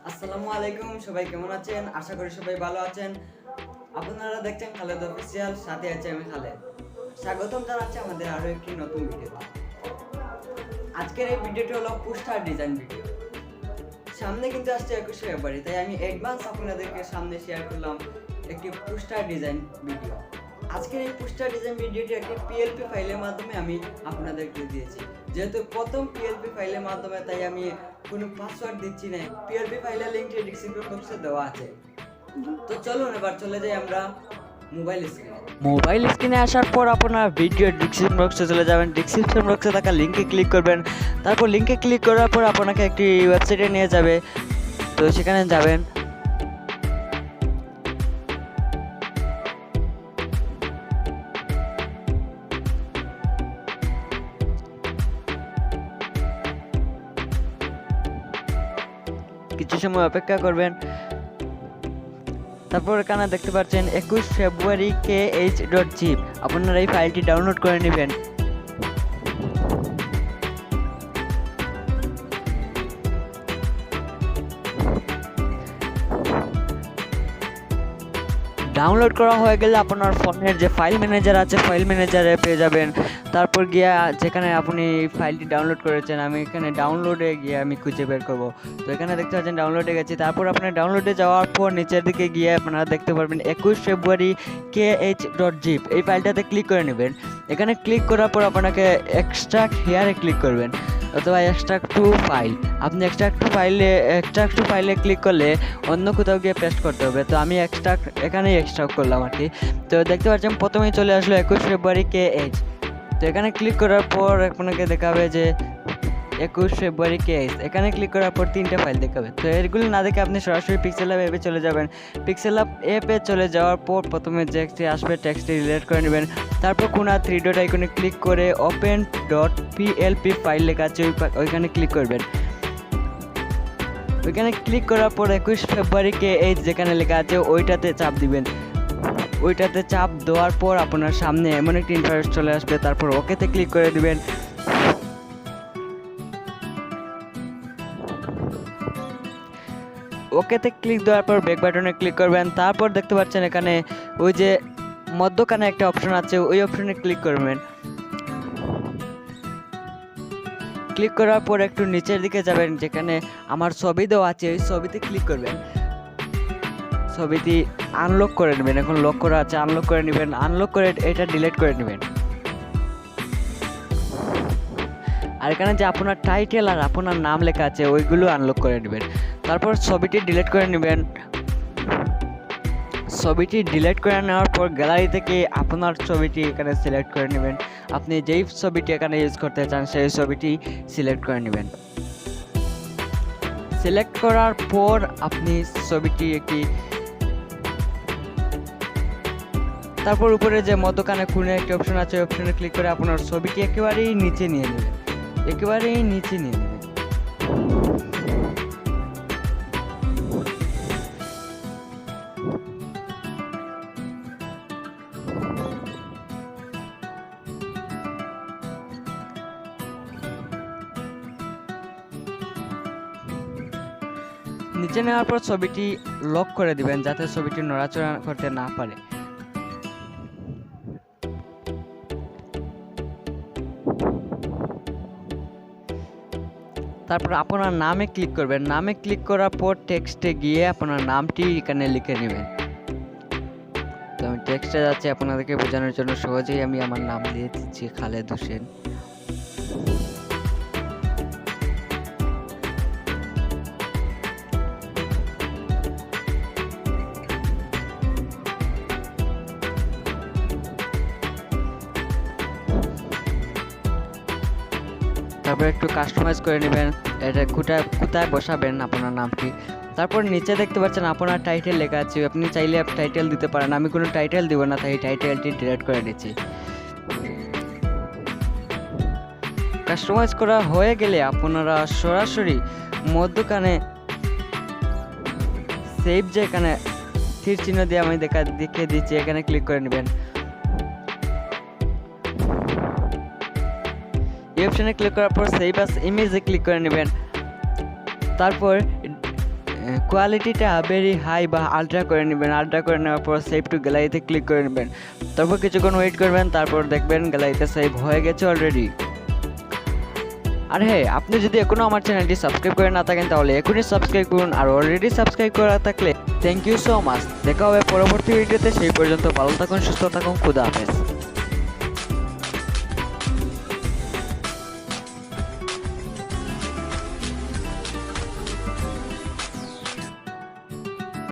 আসসালামু আলাইকুম, সবাই কেমন আছেন? আশা করি সবাই ভালো আছেন। আপনারা দেখছেন খালেদ অফিসিয়াল, সাথে আছে আমি খালেদ। স্বাগতম জানাচ্ছি আমাদের আরো একটি নতুন ভিডিও। আজকের এই ভিডিওটি হলো পোস্টার ডিজাইন ভিডিও। সামনে কিন্তু আসছে 21 ফেব্রুয়ারি, তাই আমি অ্যাডভান্স আপনাদেরকে সামনে শেয়ার করলাম একটি পোস্টার ডিজাইন ভিডিও। আজকের এই পোস্টার ডিজাইন ভিডিওটি একটি PLP ফাইলের মাধ্যমে আমি আপনাদেরকে দিয়েছি। যেহেতু প্রথম PLP ফাইলের মাধ্যমে, তাই আমি কোনো পাসওয়ার্ড দিচ্ছি না। PLP ফাইলের লিংকটি ডেসক্রিপশন বক্সে দেওয়া আছে। তো চলুন এবার চলে যাই আমরা মোবাইল স্ক্রিনে আসার পর আপনার ভিডিও ডেসক্রিপশন বক্সে চলে যাবেন। ডেসক্রিপশন বক্সে থাকা লিংকে ক্লিক করবেন। তারপর লিংকে ক্লিক করার পর আপনাকে একটি ওয়েবসাইটে নিয়ে যাবে। তো সেখানে যাবেন। কিছু সময় অপেক্ষা করবেন। তারপর এখানে দেখতে পাচ্ছেন 21 ফেব্রুয়ারি kh.zip। আপনারা এই ফাইলটি ডাউনলোড করে নেবেন। ডাউনলোড করা হয়ে গেলে আপনার ফোনের যে ফাইল ম্যানেজার আছে, ফাইল ম্যানেজারে পেয়ে যাবেন। তারপর গিয়ে যেখানে আপনি ফাইলটি ডাউনলোড করেছেন, আমি এখানে ডাউনলোডে গিয়ে আমি খুঁজে বের করব। তো এখানে দেখতে পাচ্ছেন ডাউনলোডে গেছি। তারপর আপনার ডাউনলোডে যাওয়ার পর নিচের দিকে গিয়ে আপনারা দেখতে পারবেন 21 ফেব্রুয়ারি kh.zip। এই ফাইলটাতে ক্লিক করে নেবেন। এখানে ক্লিক করার পর আপনাকে এক্সট্রাক্ট হেয়ারে ক্লিক করবেন অথবা এক্সট্রাক্ট টু ফাইল। আপনি এক্সট্রাক্ট টু ফাইলে ক্লিক করলে অন্য কোথাও গিয়ে পেস্ট করতে হবে। তো আমি এখানেই এক্সট্রাক্ট করলাম আর কি। তো দেখতে পাচ্ছেন প্রথমেই চলে আসলো 21 ফেব্রুয়ারি kh। তো এখানে ক্লিক করার পর আপনাকে দেখাবে যে 21 ফেব্রুয়ারি kh। এখানে ক্লিক করার পর 3টে ফাইল দেখাবে। তো এগুলো না দেখে আপনি সরাসরি পিক্সেল ল্যাব অ্যাপে চলে যাবেন। পিক্সেল ল্যাব অ্যাপে চলে যাওয়ার পর প্রথমে টেক্সটটি আসবে, টেক্সটটি রিলেট করে নেবেন। তারপর কোনা 3 ডট আইকনে ক্লিক করে open.plp ফাইল লেখা আছে ওইখানে ক্লিক করবেন। ওইখানে ক্লিক করার পর 21 ফেব্রুয়ারি kh যেখানে লেখা আছে ওইটাতে চাপ দিবেন। ওইটাতে চাপ দেওয়ার পর আপনার সামনে এমন একটি ইন্টারফেস চলে আসবে। তারপর ওকেতে ক্লিক করে দিবেন। ওকেতে ক্লিক দেওয়ার পর ব্যাক বাটনে ক্লিক করবেন। তারপর দেখতে পাচ্ছেন এখানে ওই যে মধ্যখানে একটা অপশন আছে, ওই অপশনে ক্লিক করবেন। ক্লিক করার পর একটু নিচের দিকে যাবেন, যেখানে আমার ছবি দেওয়া আছে ওই ছবিতে ক্লিক করবেন। ছবিটি আনলক করে নেবেন। এখন লক করা আছে, আনলক করে নেবেন। আনলক করে এটা ডিলিট করে নেবেন। আর এখানে যে আপনার টাইটেল আর আপনার নাম লেখা আছে ওইগুলো আনলক করে নেবেন। তারপর ছবিটি ডিলিট করে নেবেন। ছবিটি ডিলিট করে নেওয়ার পর গ্যালারি থেকে আপনার ছবিটি এখানে সিলেক্ট করে নেবেন। আপনি যেই ছবিটি এখানে ইউজ করতে চান সেই ছবিটি সিলেক্ট করে নেবেন। সিলেক্ট করার পর আপনি ছবিটি তারপর উপরে যে মধ্যখানে কোণে একটি অপশন আছে, অপশনে ক্লিক করে আপনার ছবিটি একেবারেই নিচে নিয়ে নেবেন। নিচে নেওয়ার পর ছবিটি লক করে দিবেন যাতে ছবিটি নড়াচড়া করতে না পারে। তারপর আপনার নামে ক্লিক করবেন। নামে ক্লিক করার পর টেক্সটে গিয়ে আপনার নামটি এখানে লিখে নেবেন। তো আমি টেক্সটে যাচ্ছি আপনাদেরকে বোঝানোর জন্য। সহজেই আমি আমার নাম দিয়ে দিচ্ছি, খালেদ হোসেন। তারপর একটু কাস্টমাইজ করে নেবেন। এটা কোথায় বসাবেন আপনার নামটি। তারপর নিচে দেখতে পাচ্ছেন আপনার টাইটেল লেখা আছে। আপনি চাইলে টাইটেল দিতে পারেন। আমি কোনো টাইটেল দিব না, তাই টাইটেলটি ডিলিট করে দিচ্ছি। কাস্টমাইজ করা হয়ে গেলে আপনারা সরাসরি মধ্যখানে সেভ যে এখানে তীর চিহ্ন দিয়ে আমি দেখিয়ে দিচ্ছি, এখানে ক্লিক করে নেবেন। অপশনে ক্লিক করার পর সেভ অ্যাজ ইমেজে ক্লিক করে নেবেন। তারপর কোয়ালিটিটা ভেরি হাই বা আলট্রা করে নেবেন। আলট্রা করে নেওয়ার পর সেভ টু গ্যালারিতে ক্লিক করে নেবেন। তারপর কিছুক্ষণ ওয়েট করবেন, তারপর দেখবেন গ্যালারিতে সেভ হয়ে গেছে অলরেডি। আর হ্যাঁ, আপনি যদি এখনও আমার চ্যানেলটি সাবস্ক্রাইব করে না থাকেন তাহলে এখনই সাবস্ক্রাইব করুন, আর অলরেডি সাবস্ক্রাইব করা থাকলে থ্যাংক ইউ সো মাচ। দেখা হবে পরবর্তী ভিডিওতে, সেই পর্যন্ত ভালো থাকুন, সুস্থ থাকুন, খুদা হাফেজ।